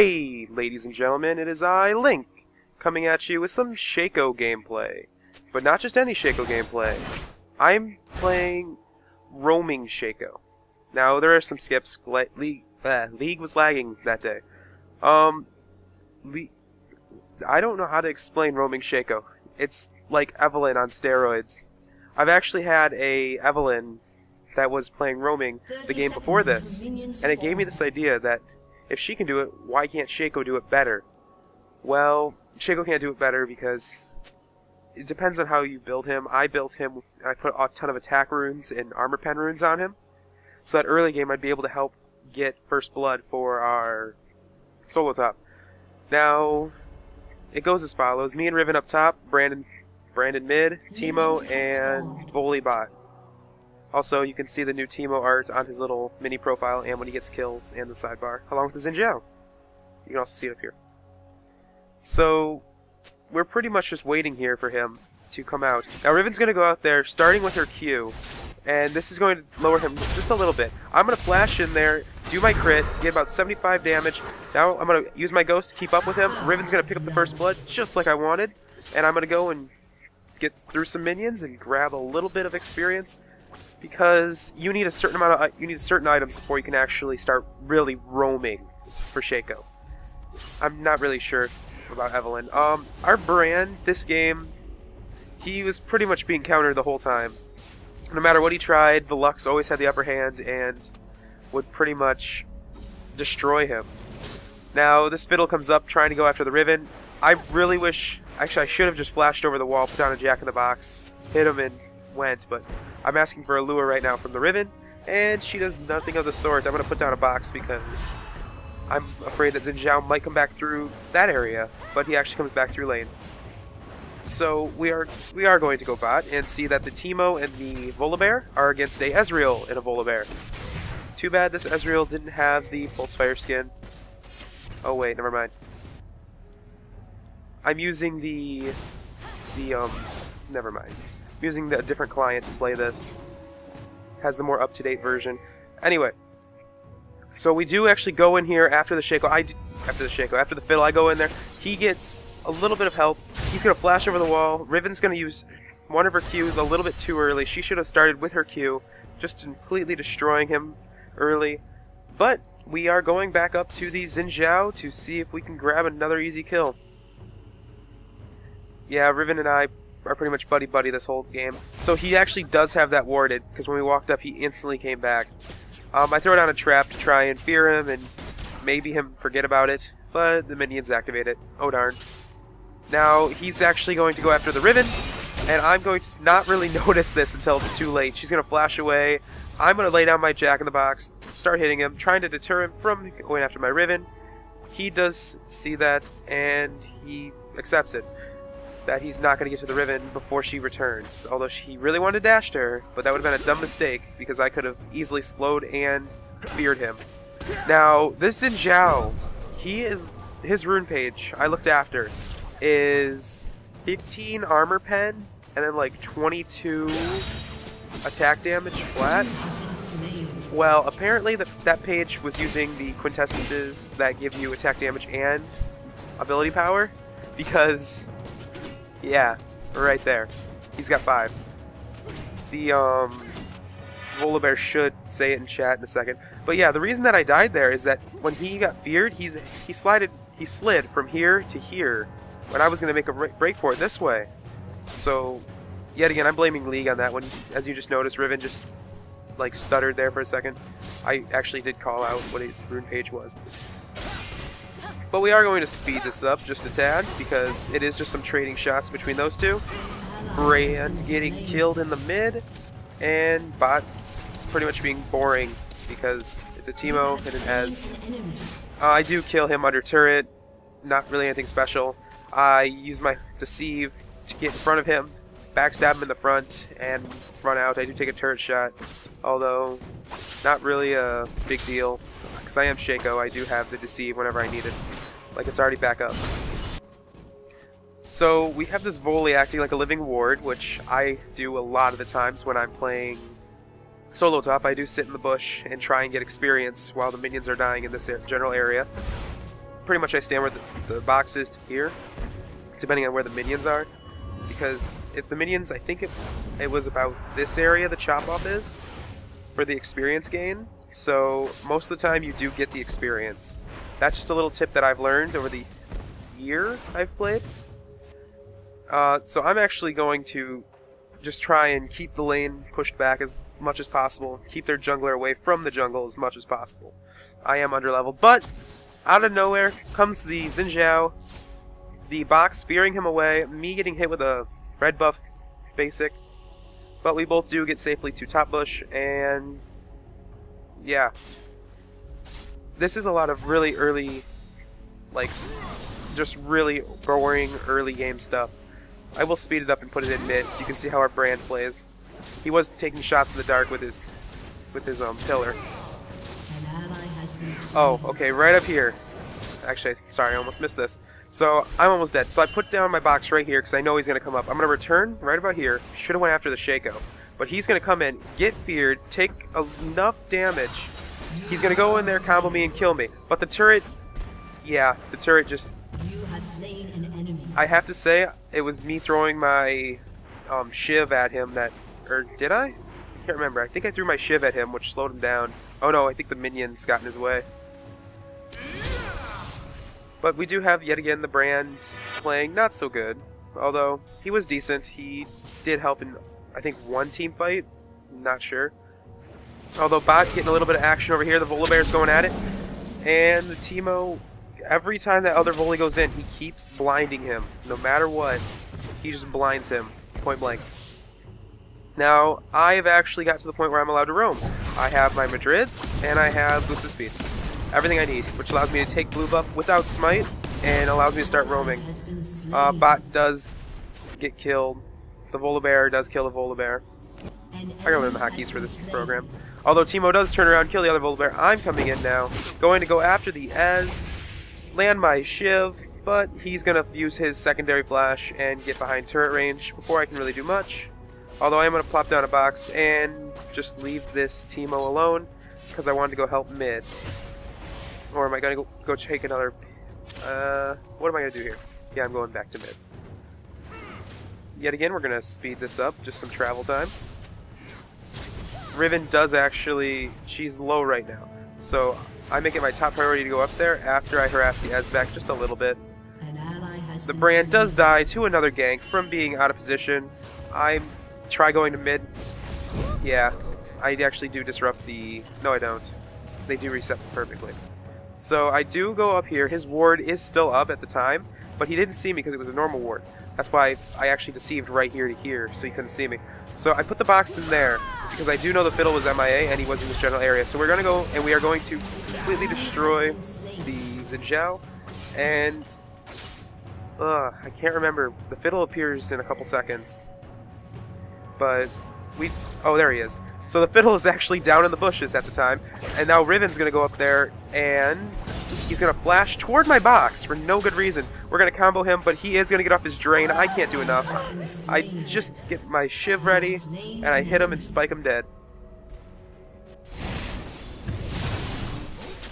Hey, ladies and gentlemen, it is I, Link, coming at you with some Shaco gameplay. But not just any Shaco gameplay. I'm playing roaming Shaco. Now, there are some skips. League was lagging that day. I don't know how to explain roaming Shaco. It's like Evelyn on steroids. I've actually had a Evelyn that was playing roaming the game before this, and it gave me this idea that if she can do it, why can't Shaco do it better? Well, Shaco can't do it better because it depends on how you build him. I built him, and I put a ton of attack runes and armor pen runes on him, so that early game I'd be able to help get first blood for our solo top. Now, it goes as follows. Me and Riven up top, Brandon mid, Teemo, and Volley bot. Also, you can see the new Teemo art on his little mini profile and when he gets kills and the sidebar, along with the Xin Zhao. You can also see it up here. So, we're pretty much just waiting here for him to come out. Now, Riven's going to go out there, starting with her Q, and this is going to lower him just a little bit. I'm going to flash in there, do my crit, get about 75 damage. Now, I'm going to use my ghost to keep up with him. Riven's going to pick up the first blood, just like I wanted, and I'm going to go and get through some minions and grab a little bit of experience, because you need a certain amount of certain items before you can actually start really roaming for Shaco. I'm not really sure about Evelyn. Our Brand this game, he was pretty much being countered the whole time. No matter what he tried, the Lux always had the upper hand and would pretty much destroy him. Now this Fiddle comes up trying to go after the Riven. I really wish, actually I should have just flashed over the wall, put down a Jack-in-the-Box, hit him and went, but I'm asking for a lure right now from the Riven, and she does nothing of the sort. I'm going to put down a box because I'm afraid that Xin Zhao might come back through that area, but he actually comes back through lane. So we are going to go bot and see that the Teemo and the Volibear are against a Ezreal and a Volibear. Too bad this Ezreal didn't have the Pulsefire skin. Oh wait, never mind. I'm using never mind. I'm using a different client to play this. Has the more up-to-date version. Anyway, so we do actually go in here after the Shaco. After the Fiddle, I go in there. He gets a little bit of health. He's going to flash over the wall. Riven's going to use one of her Qs a little bit too early. She should have started with her Q, just completely destroying him early. But we are going back up to the Xin Zhao to see if we can grab another easy kill. Yeah, Riven and I are pretty much buddy-buddy this whole game. So he actually does have that warded, because when we walked up, he instantly came back. I throw down a trap to try and fear him, and maybe him forget about it, but the minions activate it. Oh darn. Now, he's actually going to go after the Riven, and I'm going to not really notice this until it's too late. She's going to flash away. I'm going to lay down my Jack-in-the-Box, start hitting him, trying to deter him from going after my Riven. He does see that, and he accepts it. That he's not going to get to the Riven before she returns. Although he really wanted to dash to her, but that would have been a dumb mistake, because I could have easily slowed and feared him. Now, this Xin Zhao, his rune page, I looked after, is 15 armor pen, and then like 22 attack damage flat. Well, apparently that page was using the quintessences that give you attack damage and ability power, because yeah, right there. He's got 5. The Volibear should say it in chat in a second. But yeah, the reason that I died there is that when he got feared, he slid from here to here when I was going to make a break for it this way. So, yet again, I'm blaming League on that one. As you just noticed, Riven just like stuttered there for a second. I actually did call out what his rune page was. But we are going to speed this up just a tad, because it is just some trading shots between those two. Brand getting killed in the mid, and bot pretty much being boring, because it's a Teemo and an Ez. I do kill him under turret, not really anything special. I use my Deceive to get in front of him, backstab him in the front, and run out. I do take a turret shot, although not really a big deal. Because I am Shaco, I do have the Deceive whenever I need it. Like, it's already back up. So, we have this Volley acting like a living ward, which I do a lot of the times when I'm playing solo top. I do sit in the bush and try and get experience while the minions are dying in this general area. pretty much I stand where the box is to here, depending on where the minions are. Because if the minions, I think it was about this area the chop off is for the experience gain. So most of the time you do get the experience. That's just a little tip that I've learned over the year I've played. So I'm actually going to just try and keep the lane pushed back as much as possible. Keep their jungler away from the jungle as much as possible. I am underleveled, but out of nowhere comes the Xin Zhao. The box spearing him away, me getting hit with a red buff basic. But we both do get safely to top bush, and yeah. This is a lot of really early, like, just really boring early game stuff. I will speed it up and put it in mid so you can see how our brand plays. He was taking shots in the dark with his pillar. Oh, okay, right up here. Actually, sorry, I almost missed this. So, I'm almost dead. So I put down my box right here because I know he's going to come up. I'm going to return right about here. Should have went after the Shaco. But he's going to come in, get feared, take enough damage. He's going to go in there, combo me, and kill me. But the turret, yeah, the turret just... I have to say, it was me throwing my shiv at him that... Or did I? I can't remember. I think I threw my shiv at him, which slowed him down. Oh no, I think the minions got in his way. But we do have, yet again, the brand playing not so good. Although, he was decent. He did help in, I think, one team fight. Not sure. Although, bot getting a little bit of action over here. The Volibear's going at it. And the Teemo, every time that other volley goes in, he keeps blinding him. No matter what, he just blinds him. Point blank. Now, I've actually got to the point where I'm allowed to roam. I have my Madrids, and I have Boots of Speed. Everything I need, which allows me to take blue buff without smite, and allows me to start roaming. Bot does get killed. The Volibear does kill the Volibear. I gotta learn the hotkeys for this program. Although Teemo does turn around and kill the other Volibear, I'm coming in now. Going to go after the Ez, land my Shiv, but he's gonna use his secondary flash and get behind turret range before I can really do much. Although I am gonna plop down a box and just leave this Teemo alone, because I wanted to go help mid. Or am I going to go take another... what am I going to do here? Yeah, I'm going back to mid. Yet again, we're going to speed this up. Just some travel time. Riven does actually... She's low right now. So I make it my top priority to go up there after I harass the Ez back just a little bit. The brand does die to another gank from being out of position. I try going to mid. Yeah, I actually do disrupt the... No, I don't. They do reset perfectly. So I do go up here. His ward is still up at the time, but he didn't see me because it was a normal ward. That's why I actually deceived right here to here, so he couldn't see me. So I put the box in there because I do know the fiddle was MIA and he was in this general area. So we're going to go and we are going to completely destroy the Xin Zhao. And I can't remember. The fiddle appears in a couple seconds. But we... Oh, there he is. So the fiddle is actually down in the bushes at the time, and now Riven's going to go up there, and he's going to flash toward my box for no good reason. We're going to combo him, but he is going to get off his drain. I can't do enough. I just get my shiv ready, and I hit him and spike him dead.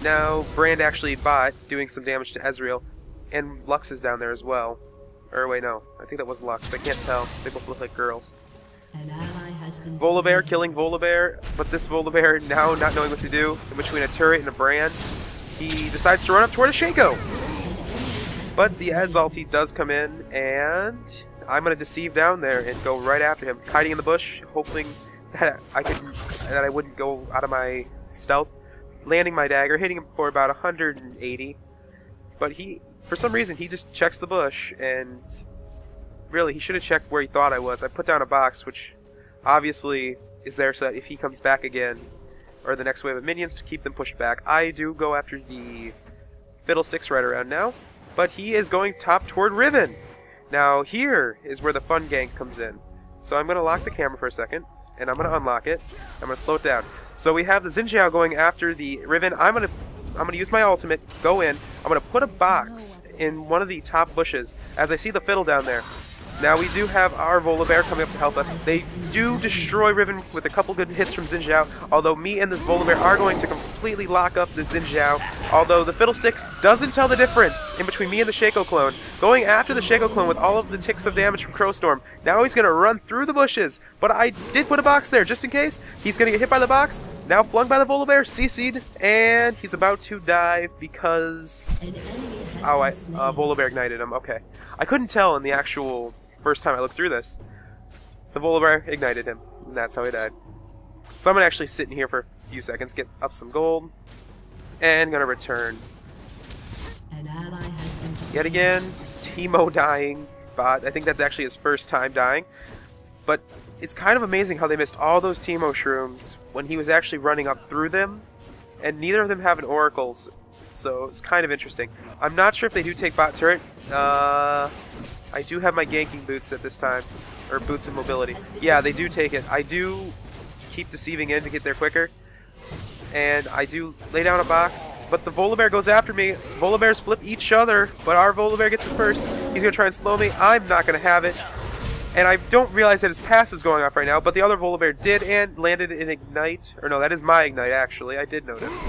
Now, Brand actually bot, doing some damage to Ezreal, and Lux is down there as well. Or wait, no. I think that was Lux. I can't tell. They both look like girls. Volibear killing Volibear, but this Volibear now not knowing what to do in between a turret and a brand, he decides to run up toward a Shaco. But the Ez ulti does come in, and I'm gonna deceive down there and go right after him, hiding in the bush, hoping that I wouldn't go out of my stealth, landing my dagger, hitting him for about 180. But he, for some reason, he just checks the bush and. Really, he should have checked where he thought I was. I put down a box, which obviously is there so that if he comes back again, or the next wave of minions, to keep them pushed back. I do go after the Fiddlesticks right around now, but he is going top toward Riven. Now, here is where the fun gank comes in. So I'm going to lock the camera for a second, and I'm going to unlock it. I'm going to slow it down. So we have the Xin Zhao going after the Riven. I'm going to use my ultimate, go in. I'm going to put a box in one of the top bushes as I see the fiddle down there. Now we do have our Volibear coming up to help us. They do destroy Riven with a couple good hits from Xin Zhao, although me and this Volibear are going to completely lock up the Xin Zhao, although the Fiddlesticks doesn't tell the difference in between me and the Shaco clone. Going after the Shaco clone with all of the ticks of damage from Crowstorm. Now he's going to run through the bushes, but I did put a box there just in case. He's going to get hit by the box, now flung by the Volibear, CC'd, and he's about to dive because... Oh, Volibear ignited him. Okay. I couldn't tell in the actual first time I looked through this. The Volibear ignited him, and that's how he died. So I'm going to actually sit in here for a few seconds, get up some gold, and going to return. Yet again, Teemo dying. Bot. I think that's actually his first time dying. But it's kind of amazing how they missed all those Teemo shrooms when he was actually running up through them, and neither of them have an Oracles. So it's kind of interesting. I'm not sure if they do take bot turret. I do have my ganking boots at this time. Or boots of mobility. Yeah, they do take it. I do keep deceiving in to get there quicker. And I do lay down a box. But the Volibear goes after me. Volibears flip each other, but our Volibear gets it first. He's going to try and slow me. I'm not going to have it. And I don't realize that his passive's going off right now, but the other Volibear did and landed an Ignite. Or no, that is my Ignite, actually. I did notice.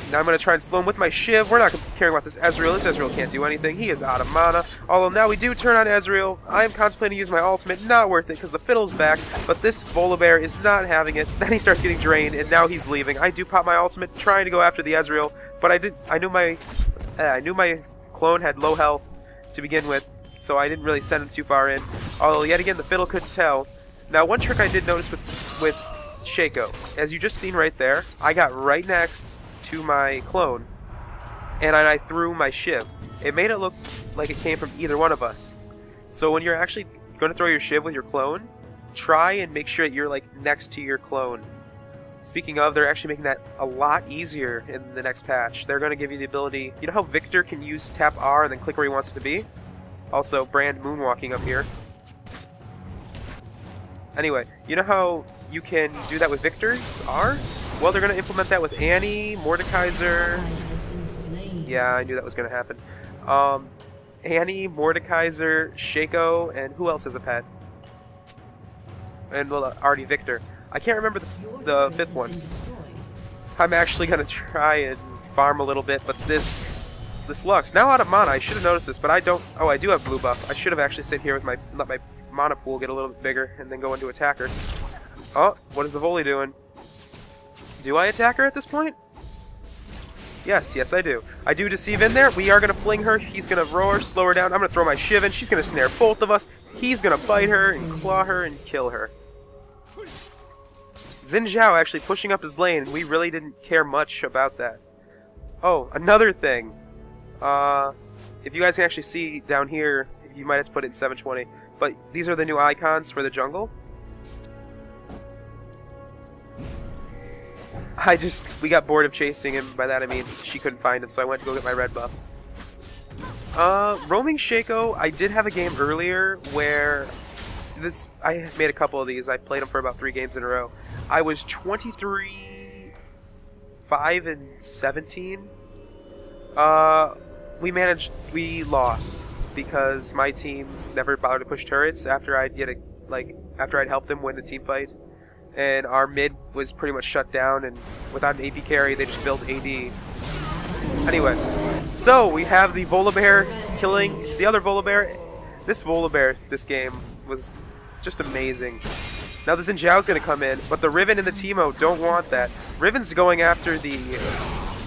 Now I'm going to try and slow him with my Shiv. We're not caring about this Ezreal. This Ezreal can't do anything. He is out of mana. Although now we do turn on Ezreal. I am contemplating to use my ultimate. Not worth it because the Fiddle's back. But this Volibear is not having it. Then he starts getting drained and now he's leaving. I do pop my ultimate trying to go after the Ezreal. But I knew my clone had low health to begin with. So I didn't really send him too far in. Although yet again the Fiddle couldn't tell. Now one trick I did notice with Shaco, as you just seen right there, I got right next to my clone, and I threw my Shiv. It made it look like it came from either one of us. So when you're actually going to throw your Shiv with your clone, try and make sure that you're like next to your clone. Speaking of, they're actually making that a lot easier in the next patch. They're going to give you the ability, you know how Victor can use tap R and then click where he wants it to be? Also, Brand moonwalking up here. Anyway, you know how you can do that with Victor's R? Well, they're going to implement that with Annie, Mordekaiser. Yeah, I knew that was going to happen. Annie, Mordekaiser, Shaco, and who else has a pet? And, well, already Victor. I can't remember the fifth one. I'm actually going to try and farm a little bit, but this Lux, now out of mana, I should have noticed this, but I don't. Oh, I do have blue buff. I should have actually sit here with let my mana pool get a little bit bigger and then go into attacker. Oh, what is the volley doing? Do I attack her at this point? Yes, I do. I do deceive in there. We are going to fling her. He's going to roar, slow her down. I'm going to throw my Shiv in. She's going to snare both of us. He's going to bite her and claw her and kill her. Xin Zhao actually pushing up his lane, and we really didn't care much about that. Oh, another thing. If you guys can actually see down here, you might have to put it in 720, but these are the new icons for the jungle. We got bored of chasing him. By that I mean she couldn't find him, so I went to go get my red buff. Roaming Shaco, I did have a game earlier where I made a couple of these. I played them for about 3 games in a row. I was 23, 5, and 17. We lost because my team never bothered to push turrets after I'd helped them win a team fight. And our mid was pretty much shut down, and without an AP carry, they just built AD. Anyway, so we have the Volibear killing the other Volibear. This Volibear, this game, was just amazing. Now the Xin Zhao's going to come in, but the Riven and the Teemo don't want that. Riven's going after the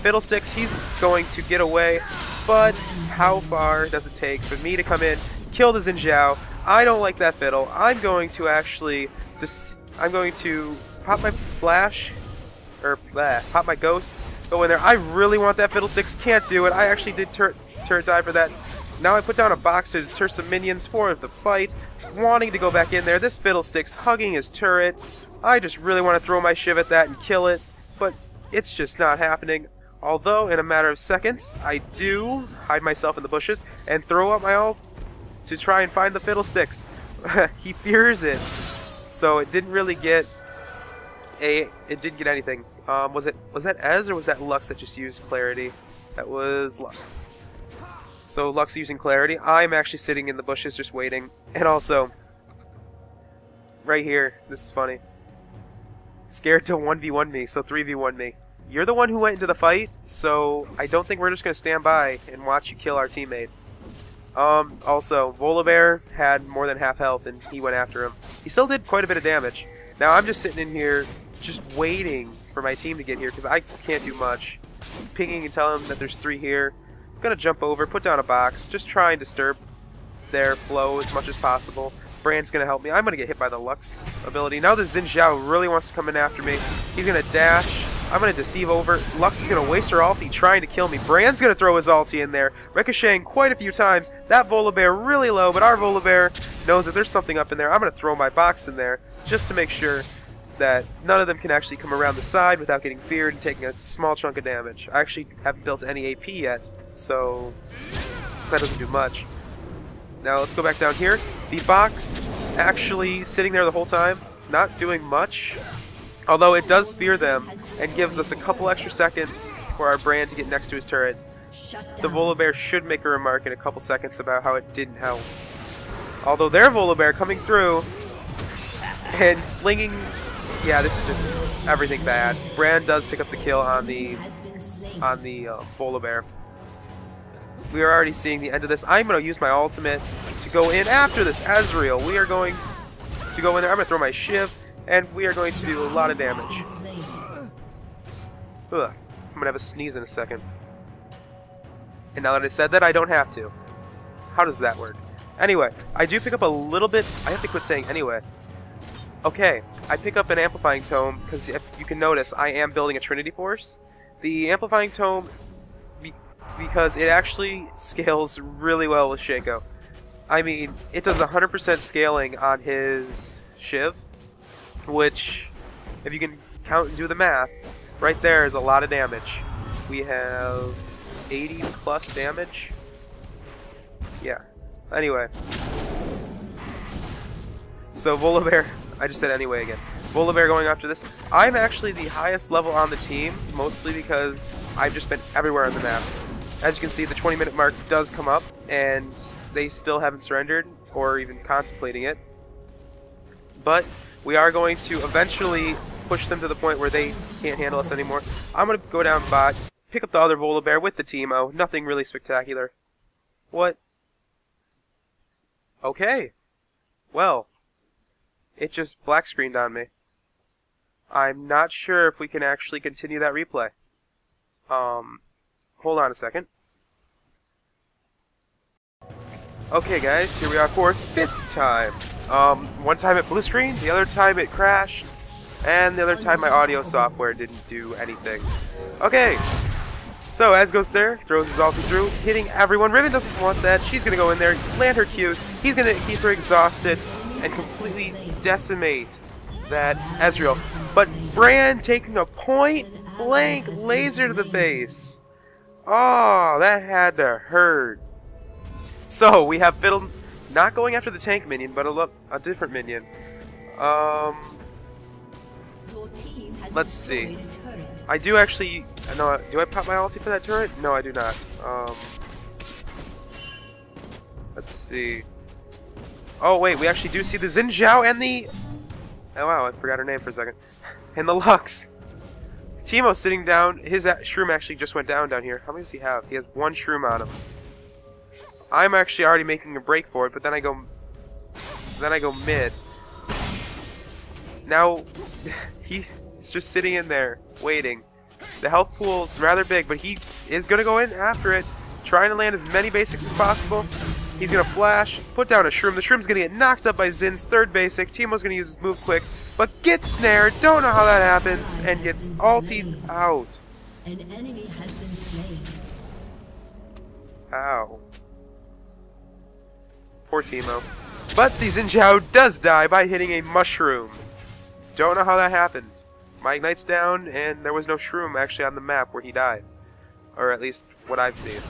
Fiddlesticks. He's going to get away, but how far does it take for me to come in, kill the Xin Zhao? I don't like that Fiddle. I'm going to actually pop my flash, or pop my ghost, go in there. I really want that Fiddlesticks, can't do it. I actually did turret die for that. Now I put down a box to deter some minions for the fight, wanting to go back in there. This Fiddlesticks hugging his turret. I just really want to throw my Shiv at that and kill it, but it's just not happening. Although, in a matter of seconds, I do hide myself in the bushes and throw up my ult to try and find the Fiddlesticks. He fears it. So it didn't really get anything. Was that Ez or was that Lux that just used Clarity? That was Lux. So Lux using clarity. I'm actually sitting in the bushes just waiting. And also, right here, this is funny. Scared to 1v1 me, so 3v1 me. You're the one who went into the fight, so I don't think we're just going to stand by and watch you kill our teammate. Also, Volibear had more than half health and he went after him. He still did quite a bit of damage. Now I'm just sitting in here, just waiting for my team to get here because I can't do much. Pinging and telling them that there's 3 here. I'm going to jump over, put down a box, just try and disturb their flow as much as possible. Brand's going to help me. I'm going to get hit by the Lux ability. Now the Xin Zhao really wants to come in after me. He's going to dash. I'm going to deceive over. Lux is going to waste her ulti trying to kill me. Brand's going to throw his ulti in there, ricocheting quite a few times. That Volibear really low, but our Volibear knows that there's something up in there. I'm going to throw my box in there just to make sure that none of them can actually come around the side without getting feared and taking a small chunk of damage. I actually haven't built any AP yet, so that doesn't do much. Now let's go back down here. The box actually sitting there the whole time, not doing much. Although it does fear them and gives us a couple extra seconds for our Brand to get next to his turret. The Volibear should make a remark in a couple seconds about how it didn't help. Although their Volibear coming through and flinging... Yeah, this is just everything bad. Brand does pick up the kill on the Volibear. We are already seeing the end of this. I'm going to use my ultimate to go in after this Ezreal. We are going to go in there. I'm going to throw my Shiv, and we are going to do a lot of damage. Ugh. I'm going to have a sneeze in a second. And now that I said that, I don't have to. How does that work? Anyway, I do pick up a little bit... I have to quit saying anyway. Okay, I pick up an Amplifying Tome, because if you can notice, I am building a Trinity Force. The Amplifying Tome... because it actually scales really well with Shaco. I mean, it does 100% scaling on his Shiv, which, if you can count and do the math, right there is a lot of damage. We have 80 plus damage. Yeah. Anyway. So Volibear, I just said anyway again. Volibear going after this. I'm actually the highest level on the team, mostly because I've just been everywhere on the map. As you can see, the 20-minute mark does come up, and they still haven't surrendered, or even contemplating it. But we are going to eventually push them to the point where they can't handle us anymore. I'm going to go down bot, pick up the other Volibear with the Teemo. Nothing really spectacular. What? Okay. Well, it just black screened on me. I'm not sure if we can actually continue that replay. Hold on a second. Okay guys, here we are for 5th time. One time it blue screened, the other time it crashed, and the other time my audio software didn't do anything. Okay, so as goes there, throws his ulti through, hitting everyone. Riven doesn't want that, she's gonna go in there, land her Qs, he's gonna keep her exhausted, and completely decimate that Ezreal. But Brand taking a point-blank laser to the base. Oh, that had to hurt. So, we have Fiddle not going after the tank minion, but a different minion. Let's see. I do actually... No, do I pop my ulti for that turret? No, I do not. Let's see. Oh, wait, we actually do see the Xin Zhao and the... Oh, wow, I forgot her name for a second. And the Lux. Teemo sitting down. His shroom actually just went down here. How many does he have? He has 1 shroom on him. I'm actually already making a break for it, but then I go mid. Now he's just sitting in there waiting. The health pool's rather big, but he is gonna go in after it, trying to land as many basics as possible. He's gonna flash, put down a shroom. The shroom's gonna get knocked up by Zin's 3rd basic. Teemo's gonna use his move quick, but gets snared. Don't know how that happens, and gets ultied out. An enemy has been slain. Ow. Poor Teemo. But the Xin Zhao does die by hitting a mushroom. Don't know how that happened. My Ignite's down, and there was no shroom actually on the map where he died. Or at least what I've seen.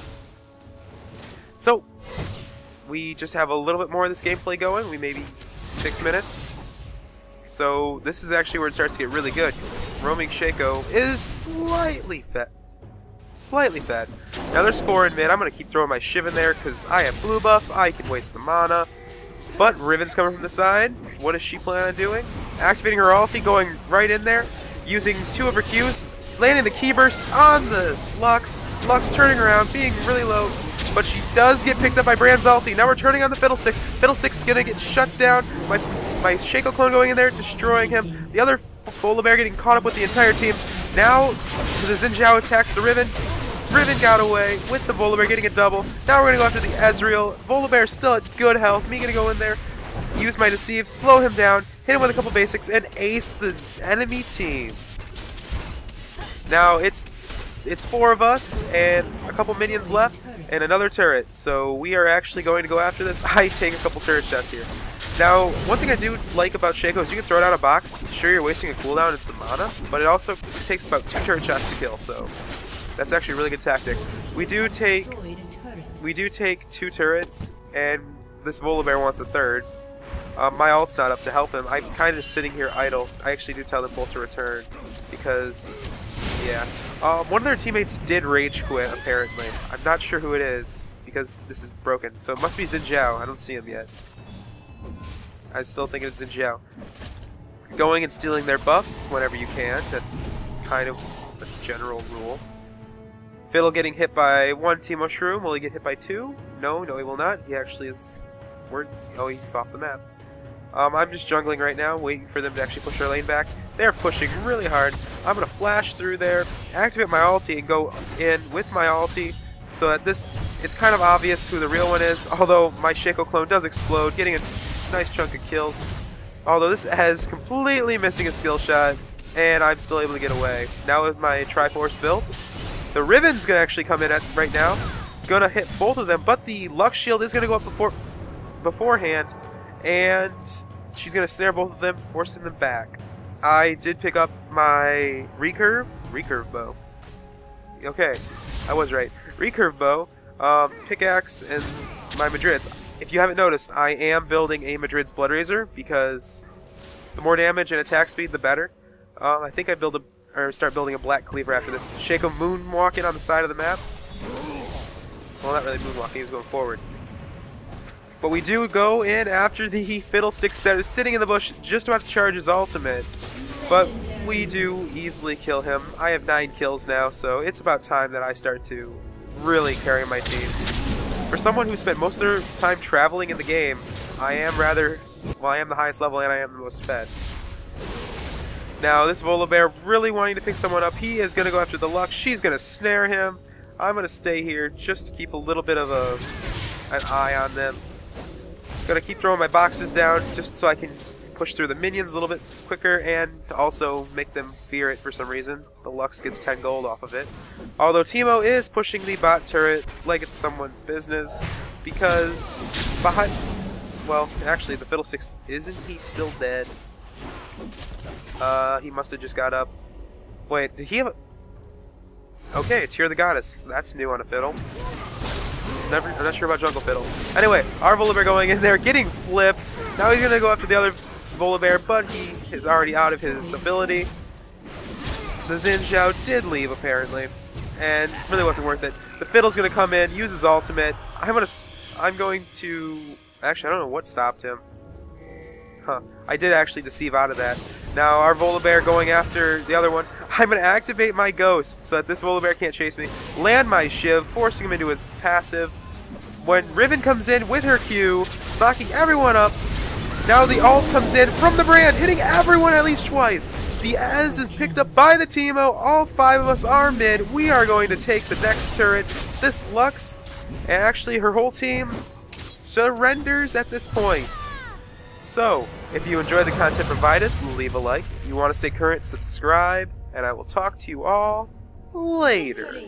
So, we just have a little bit more of this gameplay going. We maybe 6 minutes. So, this is actually where it starts to get really good, because roaming Shaco is slightly fed. Now there's 4 in mid. I'm going to keep throwing my Shiv in there because I have blue buff. I can waste the mana. But Riven's coming from the side. What does she plan on doing? Activating her ulti, going right in there, using 2 of her Qs, landing the key burst on the Lux. Lux turning around, being really low, but she does get picked up by Brand's ulti. Now we're turning on the Fiddlesticks. Fiddlesticks gonna get shut down. My Shaco clone going in there, destroying him. The other Volibear getting caught up with the entire team. Now the Xin Zhao attacks the Riven. Riven got away with the Volibear getting a double. Now we're going to go after the Ezreal. Volibear still at good health. Me going to go in there, use my Deceive, slow him down, hit him with a couple basics, and ace the enemy team. Now it's 4 of us and a couple minions left and another turret. So we are actually going to go after this. I take a couple turret shots here. Now, one thing I do like about Shaco is you can throw it out a box. Sure, you're wasting a cooldown and some mana, but it takes about 2 turret shots to kill, so that's actually a really good tactic. We do take 2 turrets, and this Volibear wants a 3rd. My ult's not up to help him. I'm kind of just sitting here idle. I actually do tell them both to return, because, yeah. One of their teammates did rage quit, apparently. I'm not sure who it is, because this is broken. So it must be Xin Zhao. I don't see him yet. I'm still thinking it's Xin Zhao. Going and stealing their buffs whenever you can. That's kind of a general rule. Fiddle getting hit by 1 Teemo Shroom. Will he get hit by 2? No, he will not. He actually is... Oh, he's off the map. I'm just jungling right now, waiting for them to actually push their lane back. They're pushing really hard. I'm going to flash through there, activate my ulti, and go in with my ulti. So that it's kind of obvious who the real one is, although my Shaco clone does explode, getting a nice chunk of kills. Although this has completely missing a skill shot, and I'm still able to get away. Now with my Triforce built, the Riven's going to actually come in right now. Going to hit both of them, but the Lux Shield is going to go up beforehand, and she's going to snare both of them, forcing them back. I did pick up my recurve bow. Okay, I was right. Recurve bow, pickaxe, and my Madrids. If you haven't noticed, I am building a Madrid's Blood Razor because the more damage and attack speed, the better. I think I start building a Black Cleaver after this. Shaco moonwalking on the side of the map. Well, not really moonwalking, he was going forward. But we do go in after the Fiddlestick set is sitting in the bush, just about to charge his ultimate. But we do easily kill him. I have 9 kills now, so it's about time that I start to really carry my team. For someone who spent most of their time traveling in the game, I am the highest level and I am the most fed. Now this Volibear really wanting to pick someone up. He is going to go after the Lux. She's going to snare him. I'm going to stay here just to keep a little bit of an eye on them. Going to keep throwing my boxes down just so I can push through the minions a little bit quicker and to also make them fear it for some reason. The Lux gets 10 gold off of it. Although Teemo is pushing the bot turret like it's someone's business because behind... Well, actually the Fiddlesticks, isn't he still dead? He must have just got up. Wait, did he have a... Okay, Tear the Goddess. That's new on a Fiddle. I'm not sure about Jungle Fiddle. Anyway, our Volibear going in there, getting flipped. Now he's going to go after the other Volibear, but he is already out of his ability. The Xin Zhao did leave, apparently, and really wasn't worth it. The Fiddle's going to come in, use his ultimate. I'm going to... Actually, I don't know what stopped him. Huh. I did actually deceive out of that. Now our Volibear going after the other one. I'm going to activate my Ghost so that this Volibear can't chase me. Land my Shiv, forcing him into his passive. When Riven comes in with her Q, knocking everyone up. Now the ult comes in from the Brand, hitting everyone at least twice. The Ez is picked up by the Teemo. All 5 of us are mid. We are going to take the next turret. This Lux, and actually her whole team, surrenders at this point. So, if you enjoy the content provided, leave a like. If you want to stay current, subscribe. And I will talk to you all later.